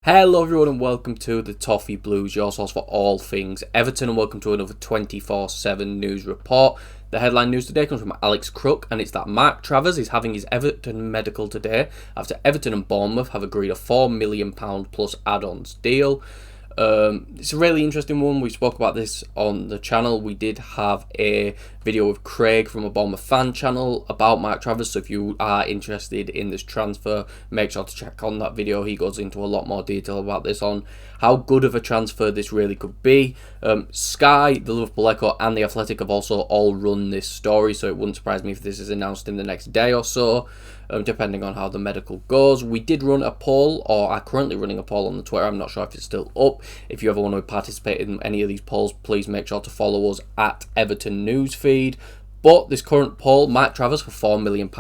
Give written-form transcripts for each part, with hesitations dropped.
Hello everyone and welcome to the Toffee Blues, your source for all things Everton, and welcome to another 24/7 news report. The headline news today comes from Alex Crook, and it's that Mark Travers is having his Everton medical today after Everton and Bournemouth have agreed a £4 million plus add-ons deal. It's a really interesting one. We spoke about this on the channel. We did have a video with Craig from a Bournemouth fan channel about Mark Travers, so if you are interested in this transfer, make sure to check on that video. He goes into a lot more detail about this, on how good of a transfer this really could be. Sky, the Liverpool Echo and The Athletic have also all run this story, so it wouldn't surprise me if this is announced in the next day or so, depending on how the medical goes. We did run a poll, or are currently running a poll on the Twitter. I'm not sure if it's still up. If you ever want to participate in any of these polls, please make sure to follow us at Everton Newsfeed. But this current poll, Mark Travers for £4 million,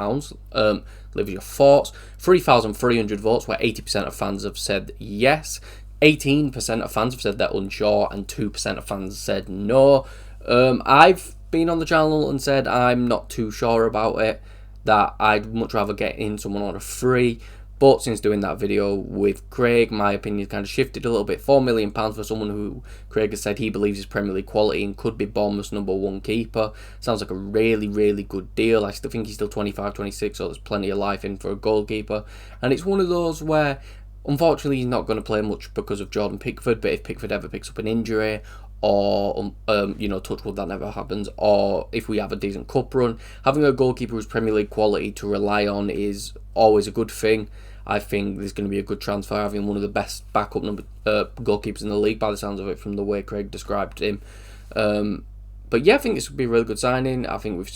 leave us your thoughts. 3,300 votes, where 80% of fans have said yes. 18% of fans have said they're unsure, and 2% of fans said no. I've been on the channel and said I'm not too sure about it, that I'd much rather get in someone on a free. But since doing that video with Craig, my opinion kind of shifted a little bit. £4 million for someone who Craig has said he believes is Premier League quality and could be Bournemouth's #1 keeper. Sounds like a really, really good deal. I still think he's still 25, 26, so there's plenty of life in for a goalkeeper. And it's one of those where, unfortunately, he's not going to play much because of Jordan Pickford, but if Pickford ever picks up an injury, or touch wood that never happens, or if we have a decent cup run, having a goalkeeper who's Premier League quality to rely on is always a good thing. I think there's going to be a good transfer, having one of the best backup goalkeepers in the league, by the sounds of it, from the way Craig described him. But yeah, I think this would be a really good signing. I think we've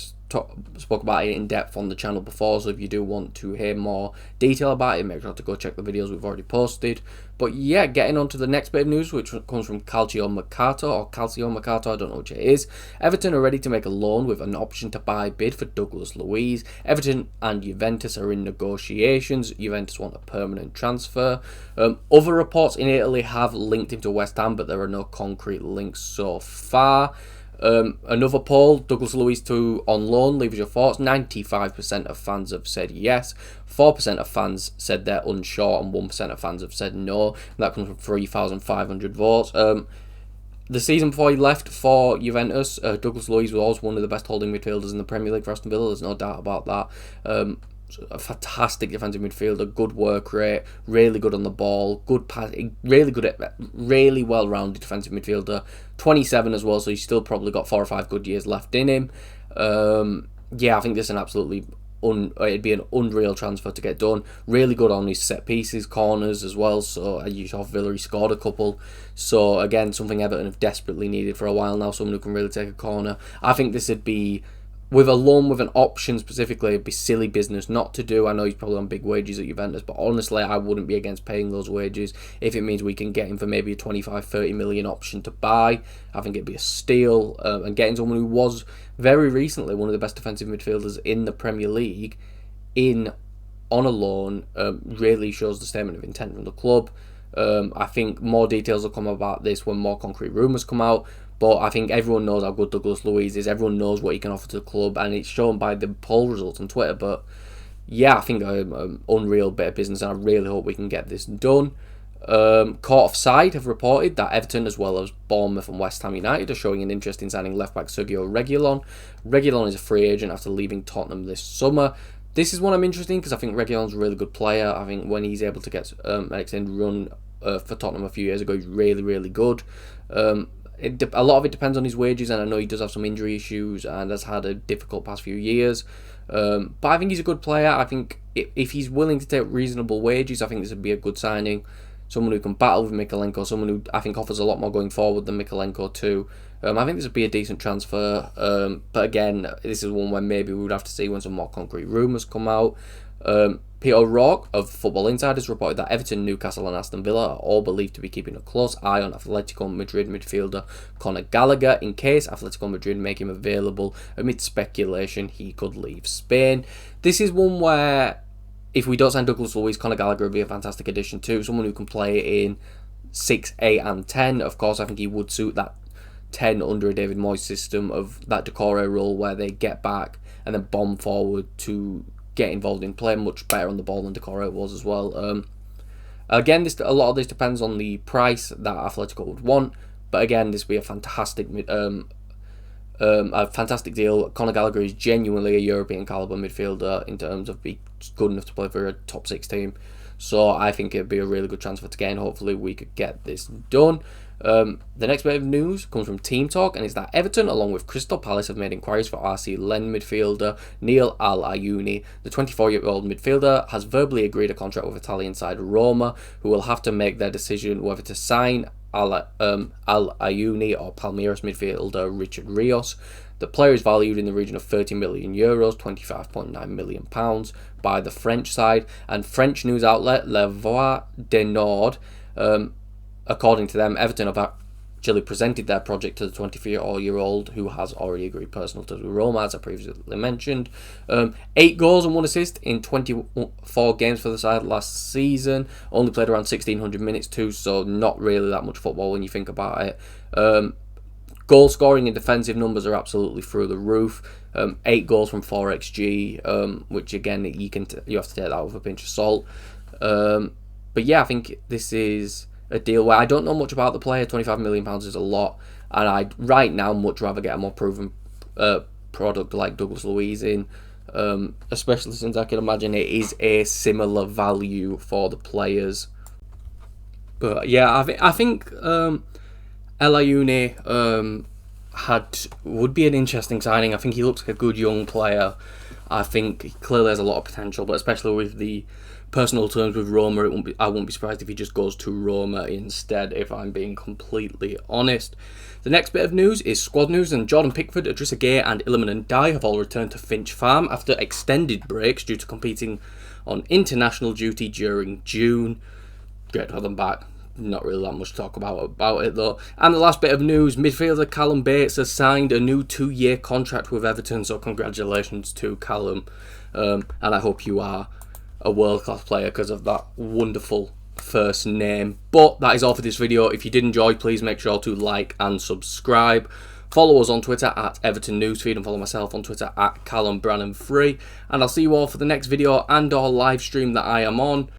spoke about it in depth on the channel before, so if you do want to hear more detail about it, make sure to go check the videos we've already posted. But yeah, getting on to the next bit of news, which comes from Calcio Mercato, I don't know which it is. Everton are ready to make a loan with an option to buy bid for Douglas Luiz. Everton and Juventus are in negotiations. Juventus want a permanent transfer. Other reports in Italy have linked him to West Ham, but there are no concrete links so far. Another poll, Douglas Luiz on loan, leave us your thoughts. 95% of fans have said yes, 4% of fans said they're unsure, and 1% of fans have said no. That comes from 3,500 votes. The season before he left for Juventus, Douglas Luiz was one of the best holding midfielders in the Premier League for Aston Villa, there's no doubt about that. A fantastic defensive midfielder, good work rate, really good on the ball, good pass, really well-rounded defensive midfielder. 27 as well, so he's still probably got 4 or 5 good years left in him. Yeah, I think this is an absolutely it'd be an unreal transfer to get done. Really good on his set pieces, corners as well. So you saw Villa, he scored a couple. So again, something Everton have desperately needed for a while now. Someone who can really take a corner. I think this would be, with a loan with an option specifically, it'd be silly business not to do. I know he's probably on big wages at Juventus, but honestly, I wouldn't be against paying those wages if it means we can get him for maybe a 25-30 million option to buy. I think it'd be a steal. And getting someone who was very recently one of the best defensive midfielders in the Premier League on a loan really shows the statement of intent from the club. I think more details will come about this when more concrete rumours come out. But I think everyone knows how good Douglas Luiz is. Everyone knows what he can offer to the club, and it's shown by the poll results on Twitter. But yeah, I think an unreal bit of business, and I really hope we can get this done. Court Offside have reported that Everton, as well as Bournemouth and West Ham United, are showing an interest in signing left-back Sergio Reguilon. Reguilon is a free agent after leaving Tottenham this summer. This is one I'm interested in because I think Reguilon's a really good player. I think when he's able to get an extended run for Tottenham a few years ago, he's really, really good. A lot of it depends on his wages, and I know he does have some injury issues and has had a difficult past few years. But I think he's a good player. I think if he's willing to take reasonable wages, I think this would be a good signing. Someone who can battle with Mykolenko, someone who I think offers a lot more going forward than Mykolenko too. I think this would be a decent transfer. But again, this is one where maybe we would have to see when some more concrete rumours come out. Peter O'Rourke of Football Insiders reported that Everton, Newcastle and Aston Villa are all believed to be keeping a close eye on Atletico Madrid midfielder Conor Gallagher in case Atletico Madrid make him available amid speculation he could leave Spain. This is one where, if we don't sign Douglas Luiz, Conor Gallagher would be a fantastic addition too. Someone who can play in 6, 8 and 10. Of course, I think he would suit that 10 under a David Moyes system of that Decore role where they get back and then bomb forward to get involved in play, much better on the ball than Decore was as well. Again, a lot of this depends on the price that Atletico would want, but again, this would be a fantastic deal. Conor Gallagher is genuinely a European caliber midfielder in terms of being good enough to play for a top 6 team. So I think it'd be a really good transfer to get in. Hopefully we could get this done. The next bit of news comes from Team Talk, and it's that Everton, along with Crystal Palace, have made inquiries for RC Lens midfielder Neil Al-Ayouni. The 24-year-old midfielder has verbally agreed a contract with Italian side Roma, who will have to make their decision whether to sign Al-Ayouni or Palmeiras midfielder Richard Rios. The player is valued in the region of €30 million, £25.9 million by the French side, and French news outlet La Voix du Nord, according to them, Everton have actually presented their project to the 24-year-old, who has already agreed personal to Roma, as I previously mentioned. 8 goals and 1 assist in 24 games for the side last season. Only played around 1,600 minutes too, so not really that much football when you think about it. Goal scoring and defensive numbers are absolutely through the roof. 8 goals from 4xG, which again you have to take that with a pinch of salt. But yeah, I think this is a deal where I don't know much about the player. £25 million is a lot, and I'd right now much rather get a more proven product like Douglas Luiz in, especially since I can imagine it is a similar value for the players. But yeah, I think El-Ayouni would be an interesting signing. I think he looks like a good young player. I think he clearly has a lot of potential, but especially with the personal terms with Roma, I won't be surprised if he just goes to Roma instead, if I'm being completely honest. The next bit of news is squad news, and Jordan Pickford, Idrissa Gueye and Iliman Ndiaye have all returned to Finch Farm after extended breaks due to competing on international duty during June. Great to have them back. Not really that much to talk about it though. And the last bit of news, midfielder Callum Bates has signed a new 2-year contract with Everton, so congratulations to Callum. And I hope you are a world-class player because of that wonderful first name. But that is all for this video. If you did enjoy, please make sure to like and subscribe. Follow us on Twitter at Everton Newsfeed, and follow myself on Twitter at CallumBrannan3. And I'll see you all for the next video and or live stream that I am on.